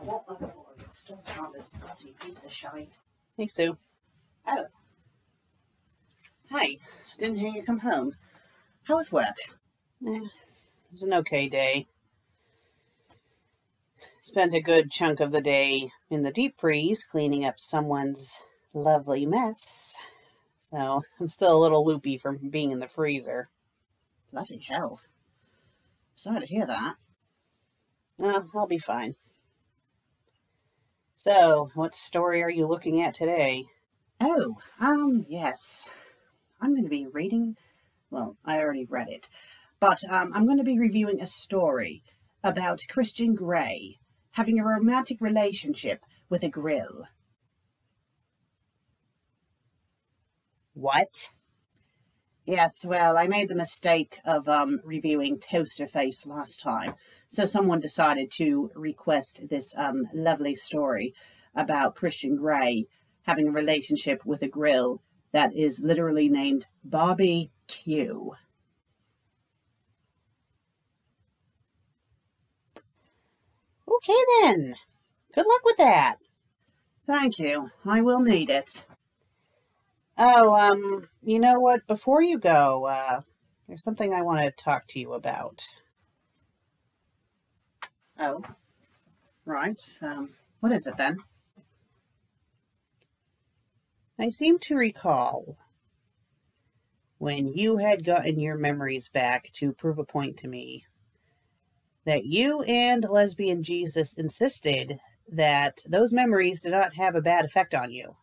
what the fuck? Still on this bloody piece of shite. Hey, Sue. Oh. Hi. Didn't hear you come home. How was work? It was an okay day. Spent a good chunk of the day in the deep freeze cleaning up someone's lovely mess. So I'm still a little loopy from being in the freezer. Bloody hell. Sorry to hear that. I'll be fine. So, what story are you looking at today? Oh, yes. I'm going to be reading, well, I already read it, but I'm going to be reviewing a story about Christian Grey having a romantic relationship with a grill. What? Yes, well, I made the mistake of reviewing Toaster Face last time, so someone decided to request this lovely story about Christian Grey having a relationship with a grill that is literally named Barbie Q. Okay then. Good luck with that. Thank you. I will need it. Oh, you know what? Before you go, there's something I want to talk to you about. Oh, right. What is it then? I seem to recall when you had gotten your memories back to prove a point to me that you and Lesbian Jesus insisted that those memories did not have a bad effect on you.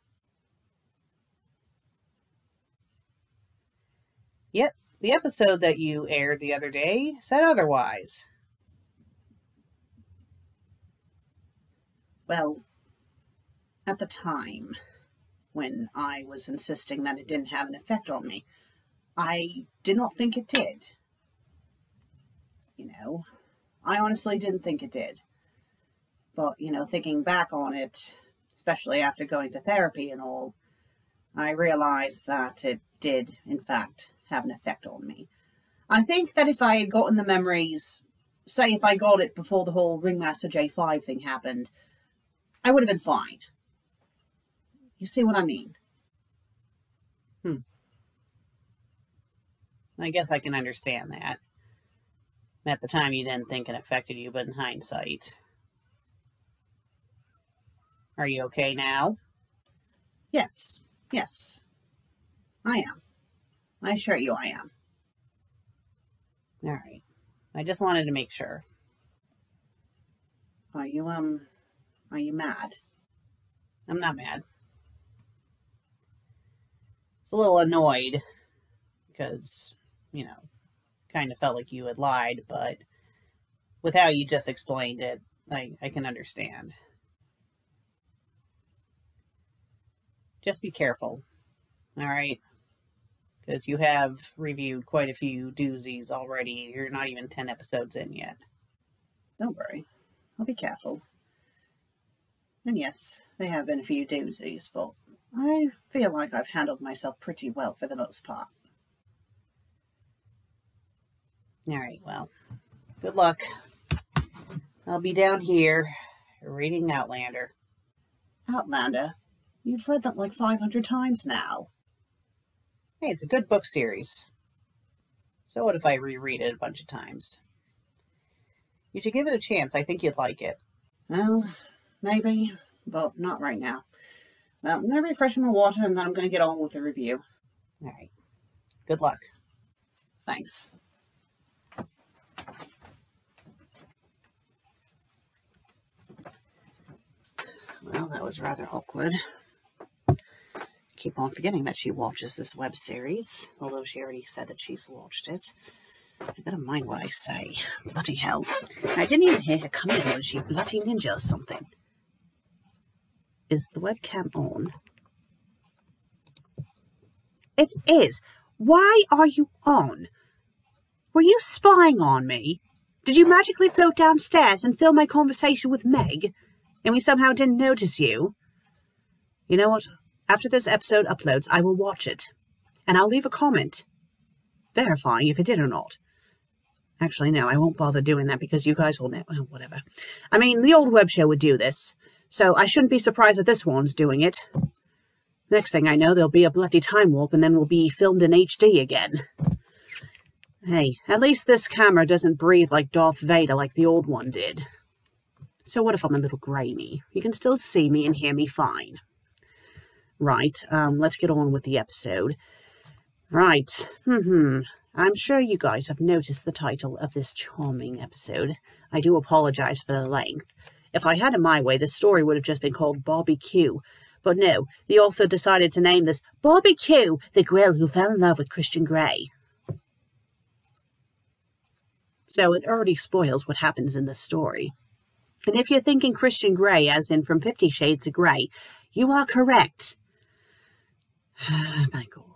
Yet, the episode that you aired the other day said otherwise. Well, at the time, when I was insisting that it didn't have an effect on me, I did not think it did. You know, I honestly didn't think it did. But, you know, thinking back on it, especially after going to therapy and all, I realized that it did, in fact, have an effect on me. I think that if I had gotten the memories, say if I got it before the whole Ringmaster J5 thing happened, I would have been fine. You see what I mean? I guess I can understand that. At the time you didn't think it affected you, but in hindsight. Are you okay now? Yes. I am. I assure you I am. All right. I just wanted to make sure. Are you mad? I'm not mad. It's a little annoyed because, you know, kind of felt like you had lied, but with how you just explained it, I can understand. Just be careful, all right? Because you have reviewed quite a few doozies already. You're not even 10 episodes in yet. Don't worry. I'll be careful. And yes, there have been a few doozies, but I feel like I've handled myself pretty well for the most part. All right, well, good luck. I'll be down here reading Outlander. Outlander? You've read that like 500 times now. Hey, it's a good book series. So what if I reread it a bunch of times? You should give it a chance. I think you'd like it. Well, maybe, but not right now. Well, I'm going to refresh my water and then I'm going to get on with the review. All right. Good luck. Thanks. Well, that was rather awkward. Keep on forgetting that she watches this web series, although she already said that she's watched it. I gotta mind what I say. Bloody hell. I didn't even hear her come in. Was she bloody ninja or something? Is the webcam on? It is. Why are you on? Were you spying on me? Did you magically float downstairs and film my conversation with Meg, and we somehow didn't notice you? You know what? After this episode uploads, I will watch it, and I'll leave a comment, verifying if it did or not. Actually, no, I won't bother doing that because you guys will know. Well, whatever. I mean, the old web show would do this, so I shouldn't be surprised that this one's doing it. Next thing I know, there'll be a bloody time warp and then we'll be filmed in HD again. Hey, at least this camera doesn't breathe like Darth Vader like the old one did. So what if I'm a little grainy? You can still see me and hear me fine. Right, let's get on with the episode. Right, I'm sure you guys have noticed the title of this charming episode. I do apologize for the length. If I had it my way, this story would have just been called Barbie Q. But no, the author decided to name this Barbie Q, the girl who fell in love with Christian Grey. So it already spoils what happens in this story. And if you're thinking Christian Grey, as in from 50 Shades of Grey, you are correct. My God.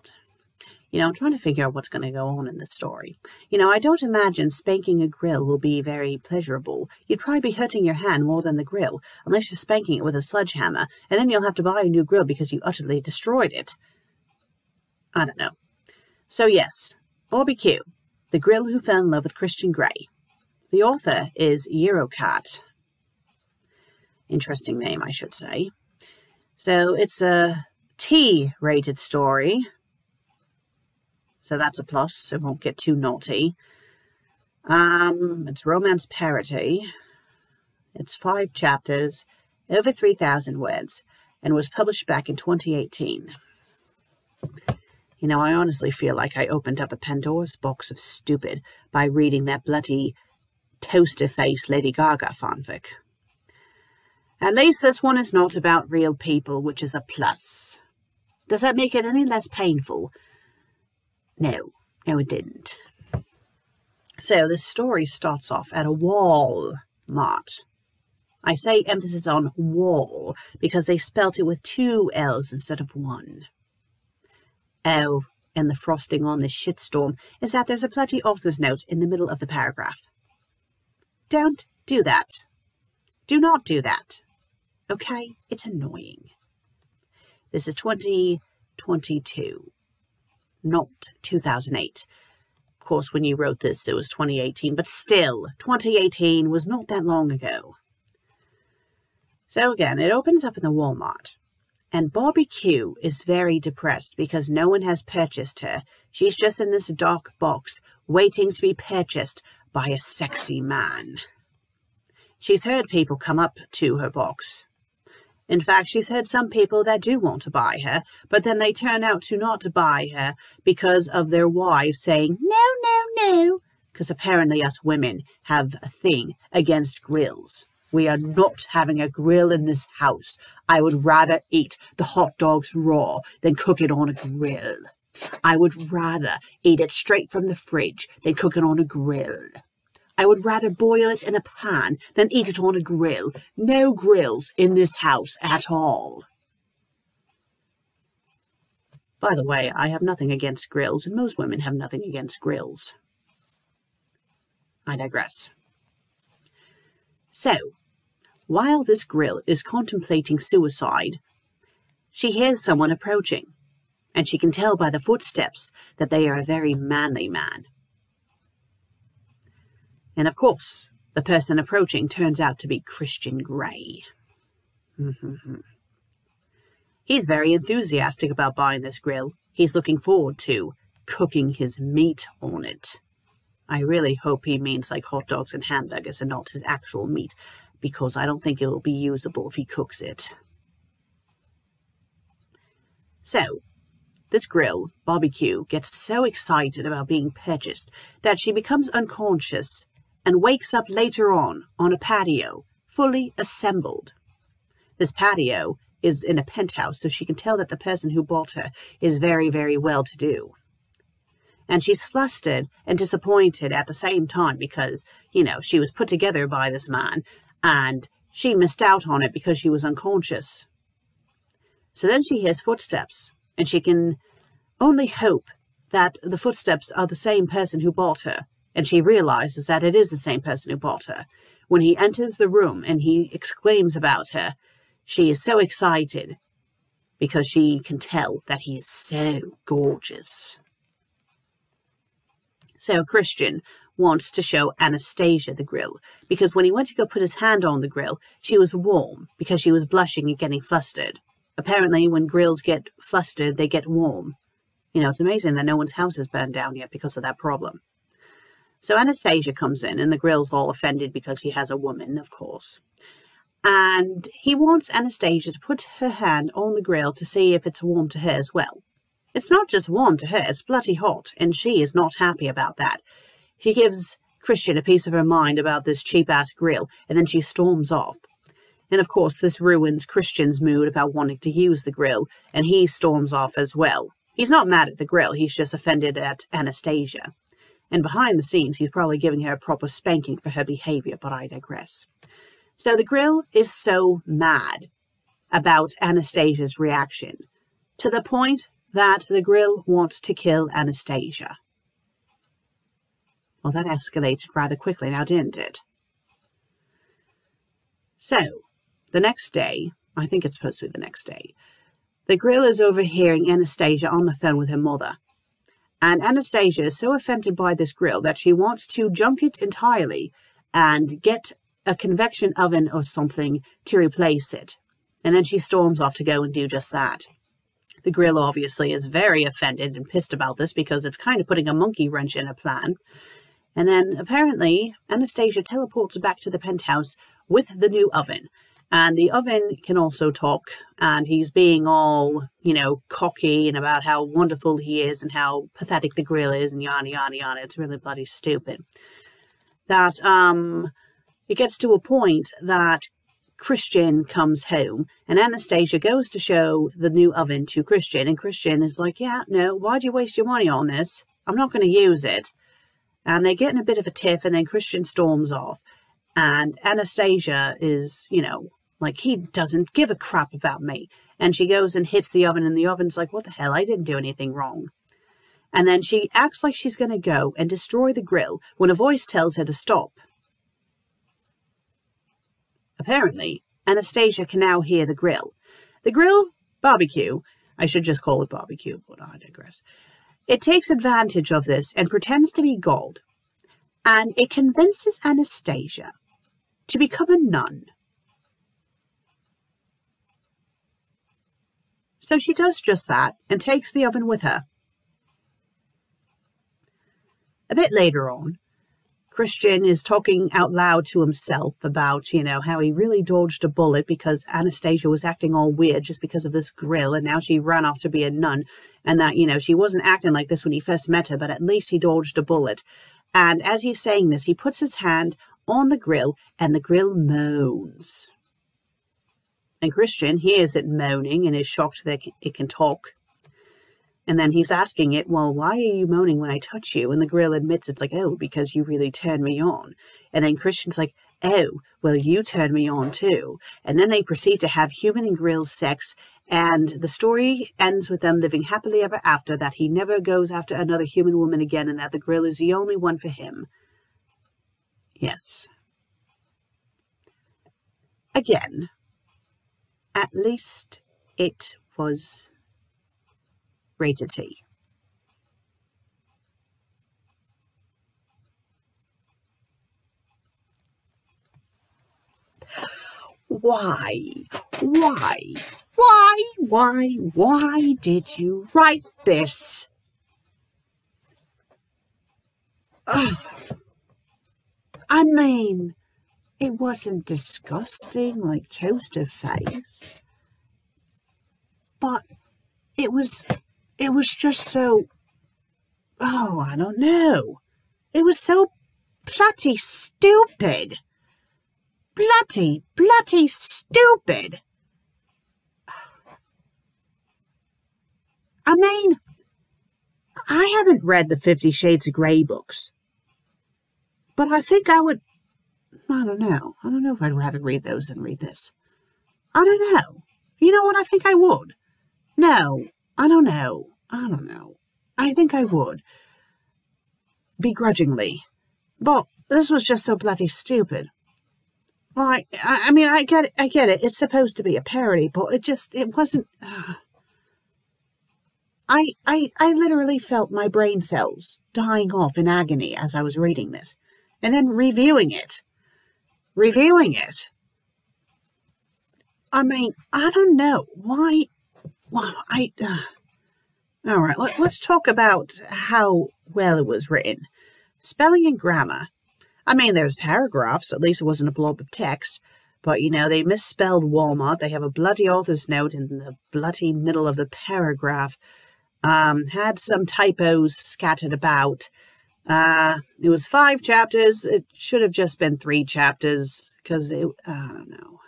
You know, I'm trying to figure out what's going to go on in this story. You know, I don't imagine spanking a grill will be very pleasurable. You'd probably be hurting your hand more than the grill, unless you're spanking it with a sledgehammer, and then you'll have to buy a new grill because you utterly destroyed it. I don't know. So yes, Barbie Q, the girl who fell in love with Christian Grey. The author is Eurocat. Interesting name, I should say. So it's a T-rated story. So that's a plus, so it won't get too naughty. It's romance parody. It's 5 chapters, over 3,000 words, and was published back in 2018. You know, I honestly feel like I opened up a Pandora's box of stupid by reading that bloody toaster-face Lady Gaga fanfic. At least this one is not about real people, which is a plus. Does that make it any less painful? No, it didn't. So this story starts off at a Walmart. I say emphasis on wall because they spelt it with 2 L's instead of 1. Oh, and the frosting on this shitstorm is that there's a bloody author's note in the middle of the paragraph. Don't do that. Do not do that. Okay? It's annoying. This is 2022. Not 2008. Of course, when you wrote this, it was 2018, but still, 2018 was not that long ago. So again, it opens up in the Walmart, and Barbie Q is very depressed because no one has purchased her. She's just in this dark box, waiting to be purchased by a sexy man. She's heard people come up to her box. In fact, she's heard some people that do want to buy her, but then they turn out to not buy her because of their wives saying, no, no, no, because apparently us women have a thing against grills. We are not having a grill in this house. I would rather eat the hot dogs raw than cook it on a grill. I would rather eat it straight from the fridge than cook it on a grill. I would rather boil it in a pan than eat it on a grill. No grills in this house at all. By the way, I have nothing against grills, and most women have nothing against grills. I digress. So, while this grill is contemplating suicide, she hears someone approaching, and she can tell by the footsteps that they are a very manly man. And of course, the person approaching turns out to be Christian Grey. He's very enthusiastic about buying this grill. He's looking forward to cooking his meat on it. I really hope he means like hot dogs and hamburgers and not his actual meat, because I don't think it will be usable if he cooks it. So, this grill, Barbie Q, gets so excited about being purchased that she becomes unconscious and wakes up later on a patio, fully assembled. This patio is in a penthouse, so she can tell that the person who bought her is very, very well-to-do. And she's flustered and disappointed at the same time because, you know, she was put together by this man, and she missed out on it because she was unconscious. So then she hears footsteps, and she can only hope that the footsteps are the same person who bought her. And she realizes that it is the same person who bought her. When he enters the room and he exclaims about her, she is so excited because she can tell that he is so gorgeous. So Christian wants to show Anastasia the grill, because when he went to go put his hand on the grill, she was warm because she was blushing and getting flustered. Apparently, when grills get flustered, they get warm. You know, it's amazing that no one's house has burned down yet because of that problem. So Anastasia comes in, and the grill's all offended because he has a woman, of course. And he wants Anastasia to put her hand on the grill to see if it's warm to her as well. It's not just warm to her, it's bloody hot, and she is not happy about that. She gives Christian a piece of her mind about this cheap-ass grill, and then she storms off. And of course, this ruins Christian's mood about wanting to use the grill, and he storms off as well. He's not mad at the grill, he's just offended at Anastasia. And behind the scenes, he's probably giving her a proper spanking for her behavior, but I digress. So the grill is so mad about Anastasia's reaction, to the point that the grill wants to kill Anastasia. Well, that escalated rather quickly now, didn't it? So, the next day, I think it's supposed to be the next day, the grill is overhearing Anastasia on the phone with her mother. And Anastasia is so offended by this grill that she wants to junk it entirely and get a convection oven or something to replace it. And then she storms off to go and do just that. The grill obviously is very offended and pissed about this because it's kind of putting a monkey wrench in her plan. And then apparently Anastasia teleports back to the penthouse with the new oven. And the oven can also talk, and he's being all, you know, cocky and about how wonderful he is and how pathetic the grill is and yada, yada, yada. It's really bloody stupid. That, it gets to a point that Christian comes home and Anastasia goes to show the new oven to Christian, and Christian is like, yeah, no, why'd you waste your money on this? I'm not going to use it. And they get in a bit of a tiff, and then Christian storms off. And Anastasia is, you know, like, he doesn't give a crap about me. And she goes and hits the oven, and the oven's like, what the hell? I didn't do anything wrong. And then she acts like she's going to go and destroy the grill when a voice tells her to stop. Apparently, Anastasia can now hear the grill. The grill, barbecue, I should just call it barbecue, but I digress. It takes advantage of this and pretends to be God. And it convinces Anastasia to become a nun. So she does just that and takes the oven with her. A bit later on, Christian is talking out loud to himself about, you know, how he really dodged a bullet because Anastasia was acting all weird just because of this grill, and now she ran off to be a nun, and that, you know, she wasn't acting like this when he first met her, but at least he dodged a bullet. And as he's saying this, he puts his hand on the grill, and the grill moans. And Christian hears it moaning and is shocked that it can talk. And then he's asking it, well, why are you moaning when I touch you? And the grill admits, it's like, oh, because you really turned me on. And then Christian's like, oh, well, you turned me on too. And then they proceed to have human and grill sex. And the story ends with them living happily ever after, that he never goes after another human woman again, and that the grill is the only one for him. Yes. Again, at least it was rated T. Why did you write this? Ugh. I mean, it wasn't disgusting like Toaster Face, but it was just so, oh, I don't know. It was so bloody stupid. Bloody stupid. I mean, I haven't read the 50 Shades of Grey books, but I think I would, I don't know. I don't know if I'd rather read those than read this. I don't know. You know what? I think I would. No, I don't know. I think I would. Begrudgingly. But this was just so bloody stupid. Like, I mean, I get it. It's supposed to be a parody, but it wasn't. I literally felt my brain cells dying off in agony as I was reading this, and then reviewing it. I mean, I don't know why. Well, all right, let's talk about how well it was written. Spelling and grammar. I mean, there's paragraphs. At least it wasn't a blob of text. But, you know, they misspelled Walmart. They have a bloody author's note in the bloody middle of the paragraph. Had some typos scattered about. It was 5 chapters. It should have just been 3 chapters because I don't know.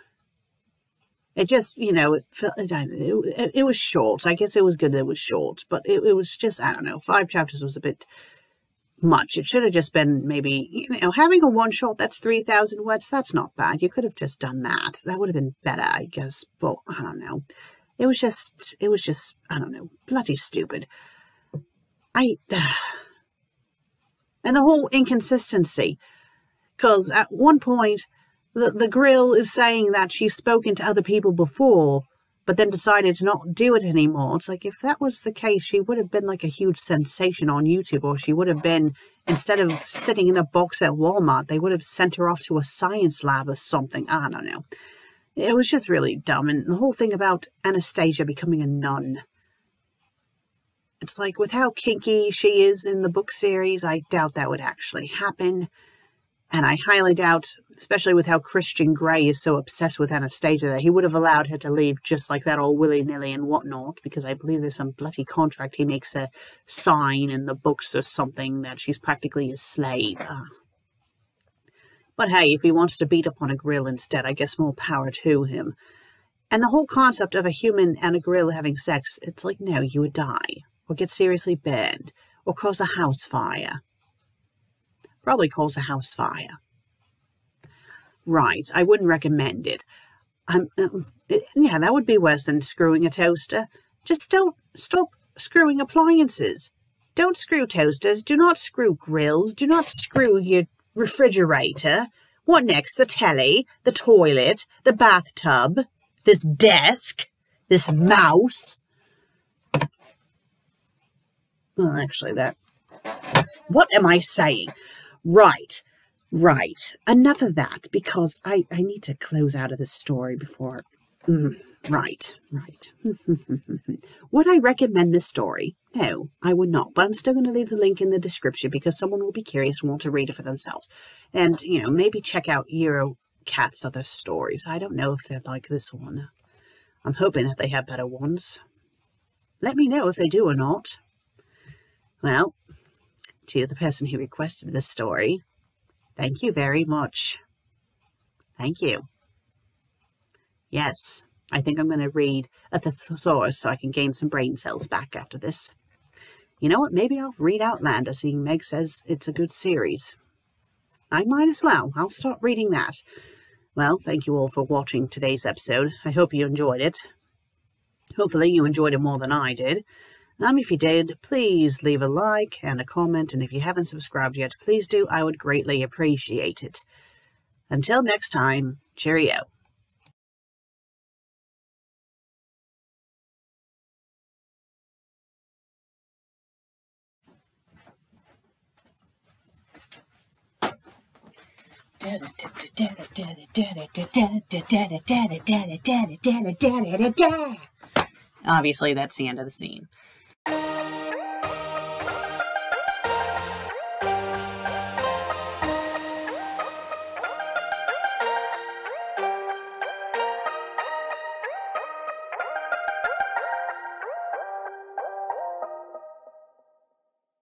It just, you know, it was short. I guess it was good that it was short, but it was just, I don't know, 5 chapters was a bit much. It should have just been maybe, you know, having a one shot that's 3,000 words. That's not bad. You could have just done that. That would have been better, I guess. But I don't know. It was just, I don't know, bloody stupid. And the whole inconsistency, because at one point, the grill is saying that she's spoken to other people before, but then decided to not do it anymore. It's like, if that was the case, she would have been like a huge sensation on YouTube, or she would have been, instead of sitting in a box at Walmart, they would have sent her off to a science lab or something. I don't know. It was just really dumb. And the whole thing about Anastasia becoming a nun. It's like, with how kinky she is in the book series, I doubt that would actually happen. And I highly doubt, especially with how Christian Grey is so obsessed with Anastasia, that he would have allowed her to leave just like that, all willy-nilly and whatnot, because I believe there's some bloody contract he makes her sign in the books or something that she's practically his slave. But hey, if he wants to beat up on a grill instead, I guess more power to him. And the whole concept of a human and a grill having sex, it's like, no, you would die, or get seriously burned, or cause a house fire. Probably cause a house fire. Right, I wouldn't recommend it. Yeah, that would be worse than screwing a toaster. Just don't stop screwing appliances. Don't screw toasters. Do not screw grills. Do not screw your refrigerator. What next? The telly, the toilet, the bathtub, this desk, this mouse. Well, actually, what am I saying? Right. Enough of that, because I need to close out of this story before... Right. Would I recommend this story? No, I would not. But I'm still going to leave the link in the description because someone will be curious and want to read it for themselves. And, you know, maybe check out Eurocat's other stories. I don't know if they're like this one. I'm hoping that they have better ones. Let me know if they do or not. Well, to the person who requested this story, thank you very much. Thank you. Yes, I think I'm going to read a thesaurus so I can gain some brain cells back after this. You know what? Maybe I'll read Outlander, seeing Meg says it's a good series. I might as well. I'll start reading that. Well, thank you all for watching today's episode. I hope you enjoyed it. Hopefully you enjoyed it more than I did. If you did, please leave a like and a comment, and if you haven't subscribed yet, please do. I would greatly appreciate it. Until next time, cheerio. Obviously, that's the end of the scene.